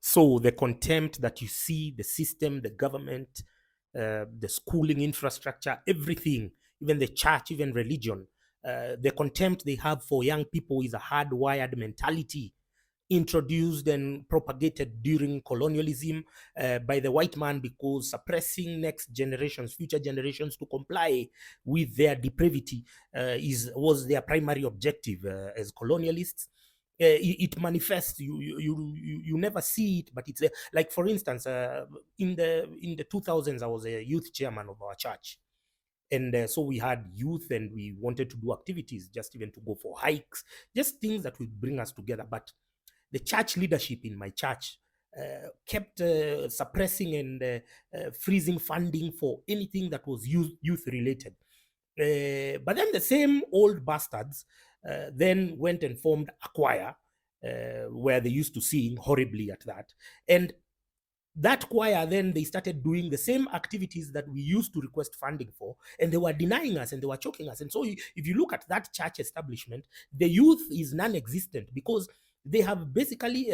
So the contempt that you see, the system, the government, the schooling infrastructure, everything, even the church, even religion, the contempt they have for young people is a hardwired mentality introduced and propagated during colonialism by the white man, because suppressing next generations, future generations, to comply with their depravity was their primary objective as colonialists. It manifests. You never see it, but it's like, for instance, in the 2000s, I was a youth chairman of our church, and so we had youth, and we wanted to do activities, just even to go for hikes, just things that would bring us together. But the church leadership in my church kept suppressing and freezing funding for anything that was youth related. But then the same old bastards then went and formed a choir where they used to sing horribly at that. And that choir, then they started doing the same activities that we used to request funding for, and they were denying us and they were choking us. And so if you look at that church establishment, the youth is non-existent, because they have basically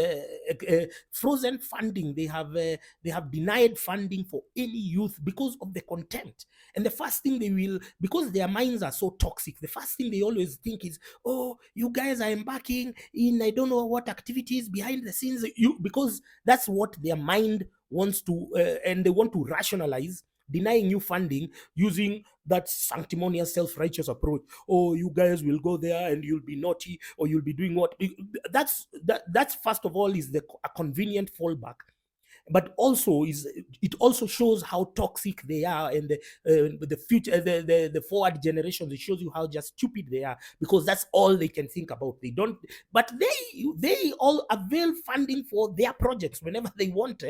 frozen funding. They have denied funding for any youth because of the contempt. And the first thing they will, because their minds are so toxic, the first thing they always think is, oh, you guys are embarking in I don't know what activities behind the scenes, because that's what their mind wants to, and they want to rationalize denying you funding using that sanctimonious, self-righteous approach. Oh, you guys will go there and you'll be naughty, or you'll be doing what. That's first of all is a convenient fallback, but also it also shows how toxic they are, and the future, the forward generations. It shows you how just stupid they are, because that's all they can think about. They don't, but they all avail funding for their projects whenever they want.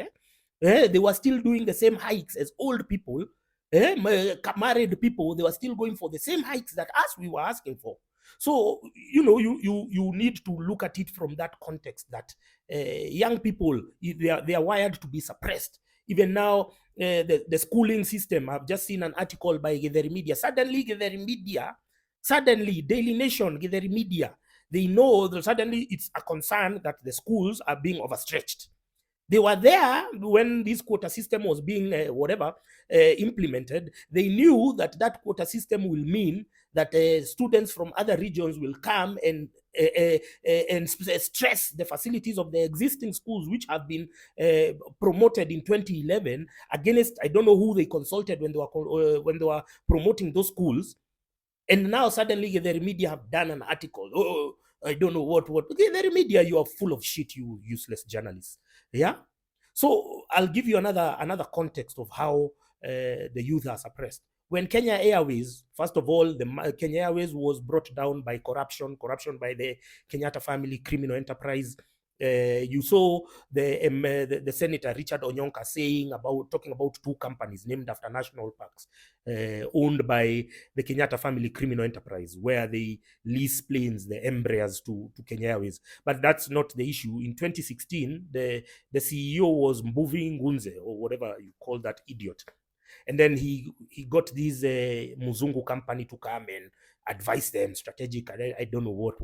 They were still doing the same hikes as old people. Married people, they were still going for the same hikes that us we were asking for. So you need to look at it from that context, that young people, they are wired to be suppressed. Even now, the schooling system, I've just seen an article by Githeri Media. Suddenly Daily Nation, Githeri Media, they know that suddenly it's a concern that the schools are being overstretched. They were there when this quota system was being implemented. They knew that that quota system will mean that students from other regions will come and stress the facilities of the existing schools, which have been promoted in 2011 against, I don't know who they consulted when they were promoting those schools. And now suddenly the media have done an article. Oh, I don't know what. Okay, the media, you are full of shit, you useless journalists. Yeah. So I'll give you another context of how the youth are suppressed. When Kenya Airways, first of all, the Kenya Airways was brought down by corruption by the Kenyatta family criminal enterprise. You saw the Senator Richard Onyonka talking about two companies named after national parks, owned by the Kenyatta family criminal enterprise, where they lease planes, the Embraers, to Kenya Airways. But that's not the issue. In 2016, the CEO was Mbuvi Ngunze, or whatever you call that idiot. And then he got this Muzungu company to come and advise them, strategic, I don't know what.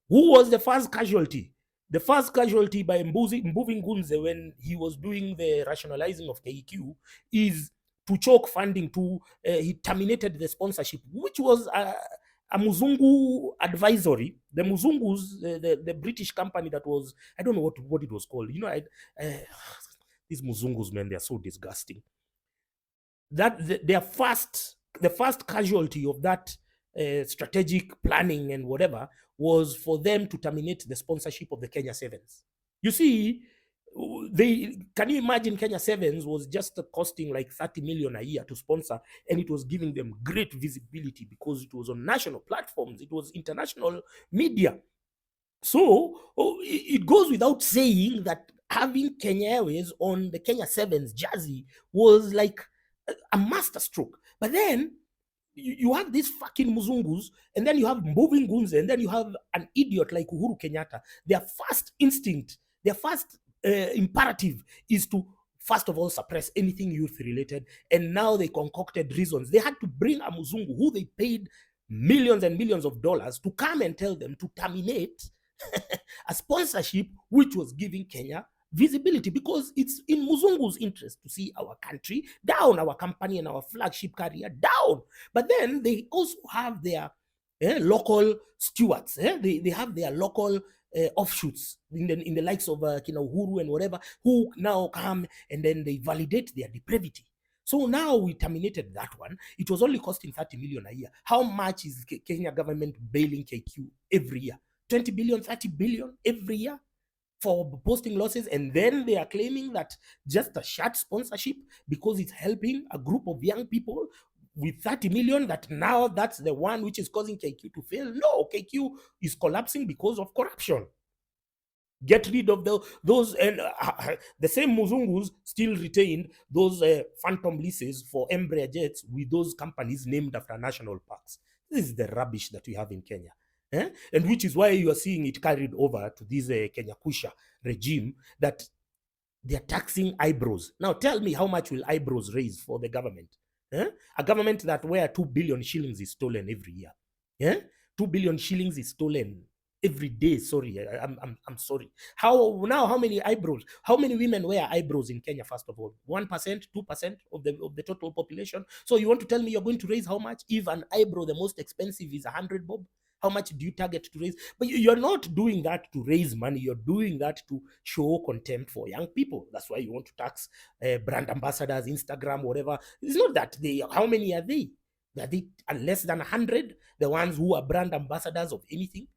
Who was the first casualty? The first casualty by Mbuvi Ngunze, when he was doing the rationalizing of KEQ, is to choke funding. He terminated the sponsorship, which was a Muzungu advisory. The Muzungus, the British company that was, I don't know what it was called. These Muzungus, man, they are so disgusting. The first casualty of that strategic planning and whatever was for them to terminate the sponsorship of the Kenya Sevens. You see, can you imagine? Kenya Sevens was just costing like 30 million a year to sponsor, and it was giving them great visibility because it was on national platforms, it was international media. So it goes without saying that having Kenya Airways on the Kenya Sevens jersey was like a masterstroke. But then you have these fucking Muzungus, and then you have Mbuvi Ngunze, and then you have an idiot like Uhuru Kenyatta. Their first instinct, their first imperative is to, first of all, suppress anything youth related. And now they concocted reasons. They had to bring a Muzungu who they paid millions and millions of dollars to come and tell them to terminate a sponsorship which was giving Kenya visibility, because it's in Muzungu's interest to see our country down, our company and our flagship carrier down. But then they also have their local stewards. They have their local offshoots in the likes of Uhuru and whatever, who now come and then they validate their depravity. So now we terminated that one. It was only costing 30 million a year. How much is Kenya government bailing KQ every year? 20 billion, 30 billion every year for posting losses. And then they are claiming that just a short sponsorship, because it's helping a group of young people with 30 million, that now that's the one which is causing KQ to fail. No, KQ is collapsing because of corruption. Get rid of those, and the same Muzungus still retained those phantom leases for Embraer jets with those companies named after national parks. This is the rubbish that we have in Kenya. And which is why you are seeing it carried over to this Kenya Kusha regime, that they are taxing eyebrows. Now tell me, how much will eyebrows raise for the government? A government that where 2 billion shillings is stolen every year. 2 billion shillings is stolen every day. Sorry, I'm sorry. How many eyebrows? How many women wear eyebrows in Kenya? First of all, 1%, 2% of the total population. So you want to tell me you're going to raise how much? If an eyebrow, the most expensive, is 100 bob, how much do you target to raise? But you're not doing that to raise money. You're doing that to show contempt for young people. That's why you want to tax brand ambassadors, Instagram, whatever. It's not that how many are they? Are they less than 100? The ones who are brand ambassadors of anything?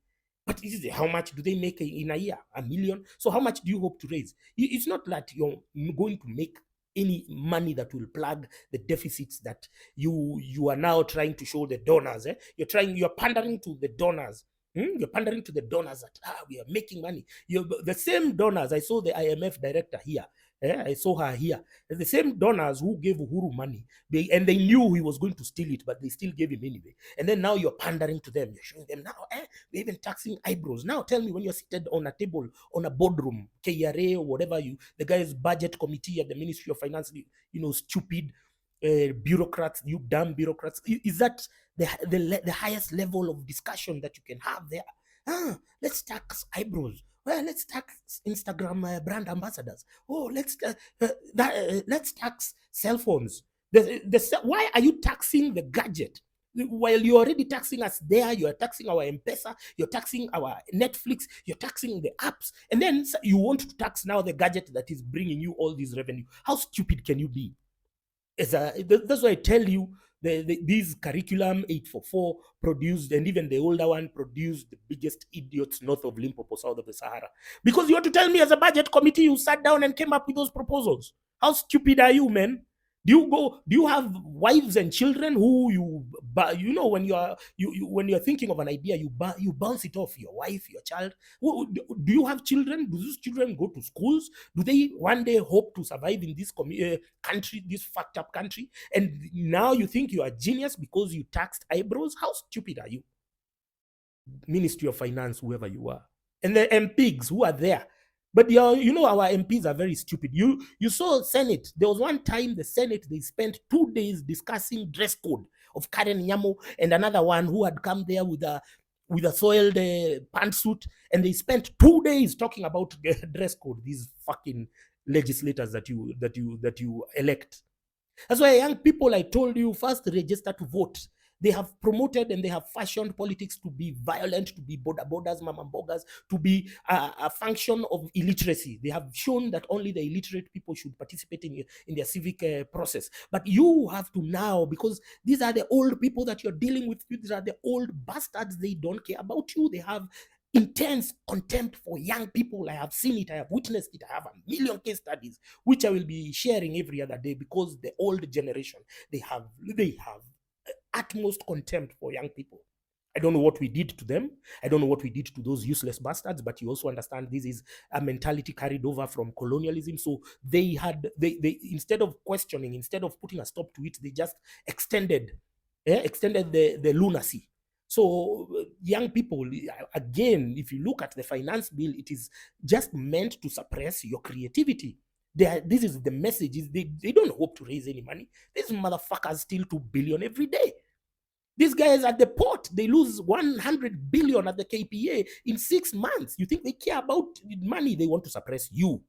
But how much do they make in a year? 1 million? So how much do you hope to raise? It's not that you're going to make any money that will plug the deficits that you are now trying to show the donors. You're pandering to the donors. You're pandering to the donors that we are making money. The same donors, I saw the IMF director here. I saw her here. The same donors who gave Uhuru money, and they knew he was going to steal it, but they still gave him anyway. And then now you're pandering to them. You're showing them now, we're even taxing eyebrows. Now tell me, when you're seated on a table, on a boardroom, KRA or whatever, the guy's budget committee at the Ministry of Finance, stupid bureaucrats, you damn bureaucrats, is that the highest level of discussion that you can have there? Let's tax eyebrows. Well, let's tax Instagram brand ambassadors. Oh, let's tax cell phones. Why are you taxing the gadget? While you're already taxing us there, you're taxing our M-Pesa, you're taxing our Netflix, you're taxing the apps, and then you want to tax now the gadget that is bringing you all this revenue. How stupid can you be? That's why I tell you, these curriculum 844 produced, and even the older one produced, the biggest idiots north of Limpopo, south of the Sahara. Because you want to tell me, as a budget committee, you sat down and came up with those proposals. How stupid are you, man? Do you have wives and children who when you're thinking of an idea, you bounce it off your wife, your child? Do you have children? Do those children go to schools? Do they one day hope to survive in this country, this fucked up country? And now you think you are genius because you taxed eyebrows? How stupid are you? Ministry of Finance, whoever you are, and the MPs who are there. But our MPs are very stupid. You saw Senate. There was one time the Senate, they spent 2 days discussing dress code of Karen Nyamo and another one who had come there with a soiled pantsuit, and they spent 2 days talking about dress code. These fucking legislators that you elect. That's why, young people, I told you, first register to vote. They have promoted and they have fashioned politics to be violent, to be borders, mamambogas, to be a function of illiteracy. They have shown that only the illiterate people should participate in their civic process. But you have to now, because these are the old people that you're dealing with. These are the old bastards. They don't care about you. They have intense contempt for young people. I have seen it. I have witnessed it. I have a million case studies, which I will be sharing every other day, because the old generation, they have utmost contempt for young people. I don't know what we did to them. I don't know what we did to those useless bastards, but you also understand this is a mentality carried over from colonialism. So they instead of questioning, instead of putting a stop to it, they just extended the lunacy. So young people, again, if you look at the finance bill, it is just meant to suppress your creativity. This is the message. They don't hope to raise any money. These motherfuckers steal 2 billion every day. These guys at the port, they lose 100 billion at the KPA in 6 months. You think they care about money? They want to suppress you.